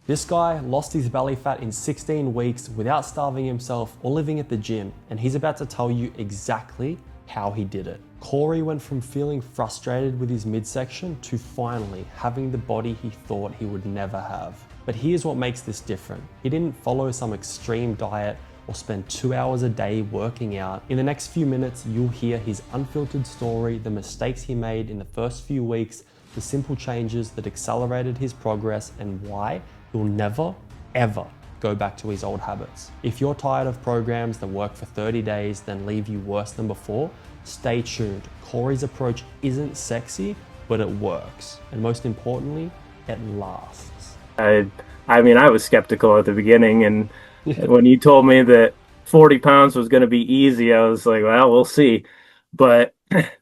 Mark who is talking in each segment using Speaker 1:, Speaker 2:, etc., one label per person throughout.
Speaker 1: This guy lost his belly fat in 16 weeks without starving himself or living at the gym, and he's about to tell you exactly how he did it. Corey went from feeling frustrated with his midsection to finally having the body he thought he would never have. But here's what makes this different. He didn't follow some extreme diet or spend 2 hours a day working out. In the next few minutes, you'll hear his unfiltered story, the mistakes he made in the first few weeks, the simple changes that accelerated his progress, and why he'll never, ever go back to his old habits. If you're tired of programs that work for 30 days, then leave you worse than before, stay tuned. Corey's approach isn't sexy, but it works. And most importantly, it lasts.
Speaker 2: I mean, I was skeptical at the beginning, and when you told me that 40 pounds was going to be easy, I was like, well, we'll see. But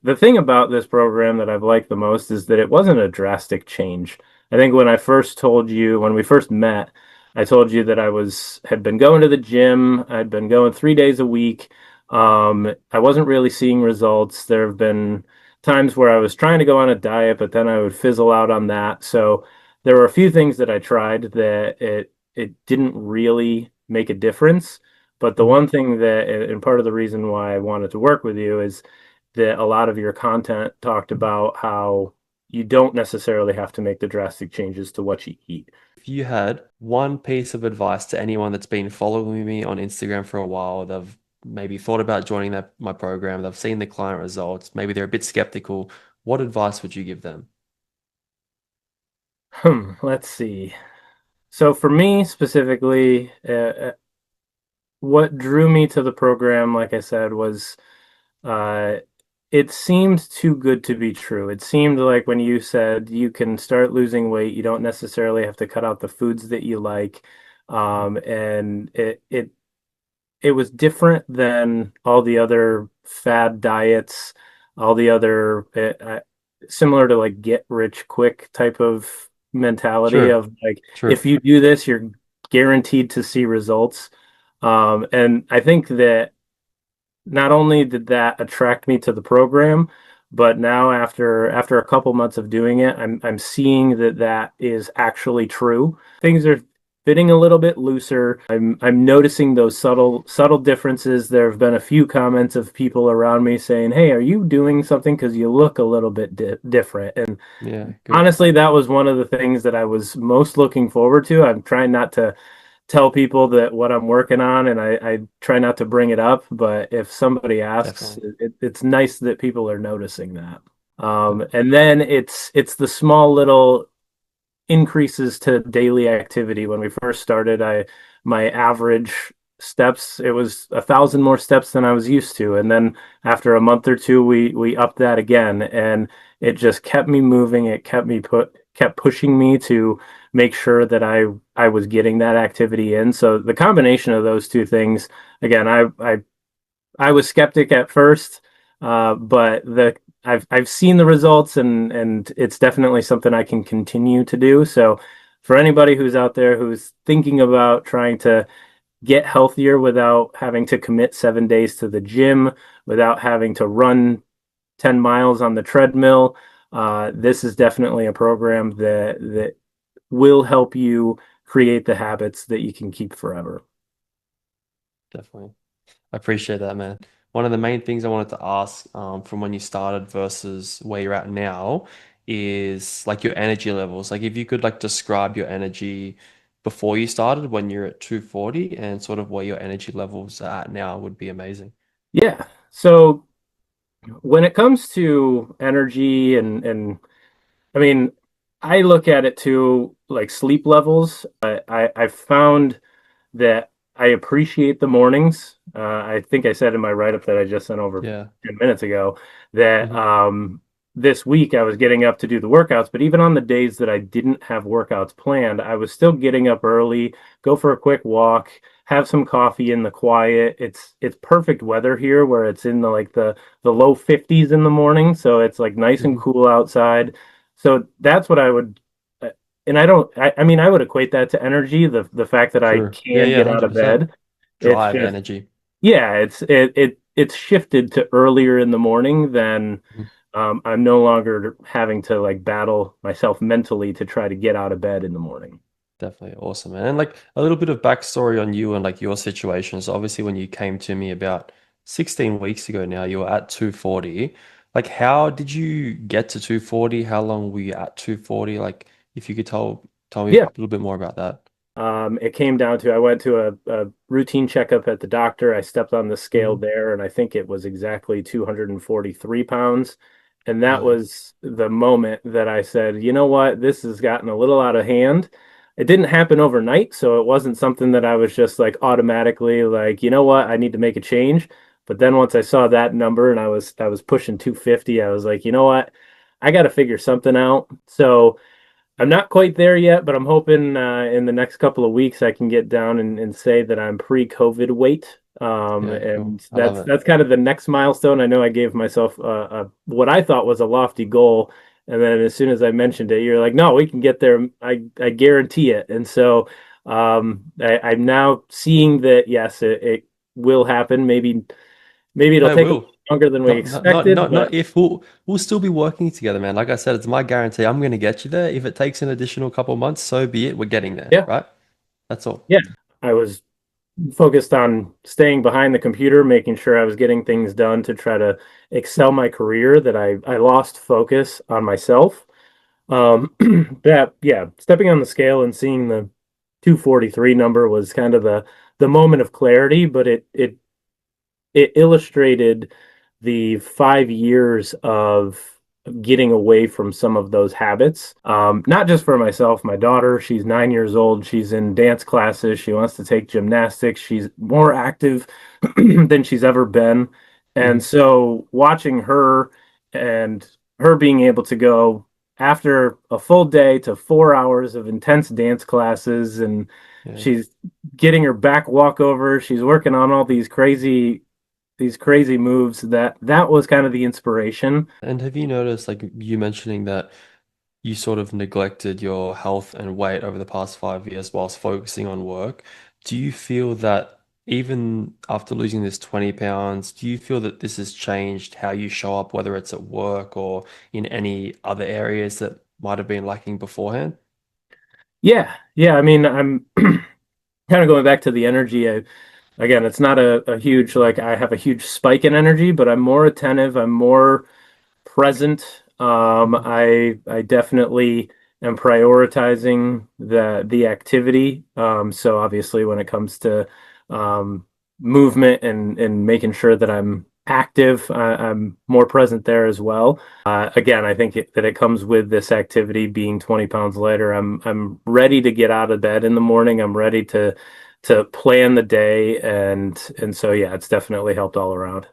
Speaker 2: the thing about this program that I've liked the most is that it wasn't a drastic change. I think when we first met, I told you that had been going to the gym. I'd been going 3 days a week. I wasn't really seeing results. There have been times where I was trying to go on a diet, but then I would fizzle out on that. So there were a few things that I tried that it didn't really make a difference. But the one thing and part of the reason why I wanted to work with you is that a lot of your content talked about how you don't necessarily have to make the drastic changes to what you eat.
Speaker 1: If you had one piece of advice to anyone that's been following me on Instagram for a while, they've maybe thought about joining my program, they've seen the client results, maybe they're a bit skeptical, what advice would you give them?
Speaker 2: Let's see. So for me specifically, what drew me to the program, like I said, was uh, it seemed too good to be true. It seemed like when you said you can start losing weight, you don't necessarily have to cut out the foods that you like. And it was different than all the other fad diets, all the other similar to like get rich quick type of mentality
Speaker 1: True,
Speaker 2: of like,
Speaker 1: true.
Speaker 2: if you do this, you're guaranteed to see results. And I think that not only did that attract me to the program, but now after a couple months of doing it, I'm seeing that is actually true. Things are fitting a little bit looser. I'm noticing those subtle differences. There have been a few comments of people around me saying, "Hey, are you doing something? Because you look a little bit different." And
Speaker 1: Yeah, good.
Speaker 2: honestly, that was one of the things that I was most looking forward to. I'm trying not to tell people that what I'm working on, and I try not to bring it up. But if somebody asks,
Speaker 1: Definitely.
Speaker 2: it's nice that people are noticing that. And then it's the small little increases to daily activity. When we first started, my average steps, it was 1,000 more steps than I was used to, and then after a month or two, we upped that again, and it just kept me moving. It kept pushing me to make sure that I was getting that activity in. So the combination of those two things, again, I was skeptic at first, but I've seen the results, and it's definitely something I can continue to do. So for anybody who's out there who's thinking about trying to get healthier without having to commit 7 days to the gym, without having to run 10 miles on the treadmill, this is definitely a program that will help you create the habits that you can keep forever.
Speaker 1: Definitely. I appreciate that, man. One of the main things I wanted to ask from when you started versus where you're at now is like your energy levels. Like if you could like describe your energy before you started when you're at 240 and sort of where your energy levels are at now would be amazing.
Speaker 2: Yeah. So when it comes to energy and I mean, I look at it too, like sleep levels. I found that I appreciate the mornings. I think I said in my write-up that I just sent over
Speaker 1: Yeah.
Speaker 2: 10 minutes ago that
Speaker 1: Hmm.
Speaker 2: this week I was getting up to do the workouts, but even on the days that I didn't have workouts planned, I was still getting up early, go for a quick walk, have some coffee in the quiet. It's perfect weather here where it's in the low 50s in the morning, so it's like nice and
Speaker 1: Hmm.
Speaker 2: cool outside. So that's what I would and I don't I mean I would equate that to energy, the fact that I
Speaker 1: True. Yeah,
Speaker 2: can
Speaker 1: yeah,
Speaker 2: get out of
Speaker 1: 100%.
Speaker 2: bed. It's
Speaker 1: Drive
Speaker 2: just
Speaker 1: energy.
Speaker 2: yeah, it's shifted to earlier in the morning than
Speaker 1: Mhm.
Speaker 2: I'm no longer having to like battle myself mentally to try to get out of bed in the morning.
Speaker 1: Definitely awesome, man. And like a little bit of backstory on you and like your situation. So obviously when you came to me about 16 weeks ago now, you were at 240. Like how did you get to 240? How long were you at 240? Like if you could tell me a
Speaker 2: Yeah.
Speaker 1: little bit more about that.
Speaker 2: It came down to I went to a routine checkup at the doctor. I stepped on the scale
Speaker 1: Hmm.
Speaker 2: there, and I think it was exactly 243 pounds. And that
Speaker 1: Nice.
Speaker 2: was the moment that I said, you know what, this has gotten a little out of hand. It didn't happen overnight, so it wasn't something that I was just like automatically like, you know what, I need to make a change. But then once I saw that number and I was pushing 250, I was like, you know what, I got to figure something out. So I'm not quite there yet, but I'm hoping in the next couple of weeks I can get down and say that I'm pre-COVID weight.
Speaker 1: Yeah, cool.
Speaker 2: And
Speaker 1: I love
Speaker 2: that's
Speaker 1: it.
Speaker 2: that's kind of the next milestone. I know I gave myself what I thought was a lofty goal, and then as soon as I mentioned it, you're like, "No, we can get there. I guarantee it." And so I'm now seeing that yes, it will happen. Maybe it'll
Speaker 1: No,
Speaker 2: take a little
Speaker 1: will.
Speaker 2: longer than we expected,
Speaker 1: Not
Speaker 2: but
Speaker 1: if we'll still be working together, man. Like I said, it's my guarantee. I'm gonna get you there. If it takes an additional couple months, so be it. We're getting there,
Speaker 2: yeah,
Speaker 1: right? That's all.
Speaker 2: yeah. I was focused on staying behind the computer, making sure I was getting things done to try to excel my career, that I lost focus on myself. That yeah, stepping on the scale and seeing the 243 number was kind of the moment of clarity, but it illustrated the 5 years of getting away from some of those habits. Not just for myself, my daughter, she's 9 years old. She's in dance classes. She wants to take gymnastics. She's more active than she's ever been. And
Speaker 1: Hmm.
Speaker 2: so watching her and her being able to go after a full day to 4 hours of intense dance classes, and
Speaker 1: Yeah.
Speaker 2: she's getting her back walkover. She's working on all these crazy moves. That was kind of the inspiration.
Speaker 1: And have you noticed, like you mentioning that you sort of neglected your health and weight over the past 5 years whilst focusing on work? Do you feel that even after losing this 20 pounds, do you feel that this has changed how you show up, whether it's at work or in any other areas that might have been lacking beforehand?
Speaker 2: Yeah, yeah. I mean, I'm kind of going back to the energy. Again, it's not a huge like I have a huge spike in energy, but I'm more attentive. I'm more present.
Speaker 1: Mhm.
Speaker 2: I definitely am prioritizing the activity. So obviously, when it comes to um, movement and making sure that I'm active, I'm more present there as well. Again, I think that it comes with this activity being 20 pounds lighter. I'm ready to get out of bed in the morning. I'm ready to plan the day, and so yeah, it's definitely helped all around.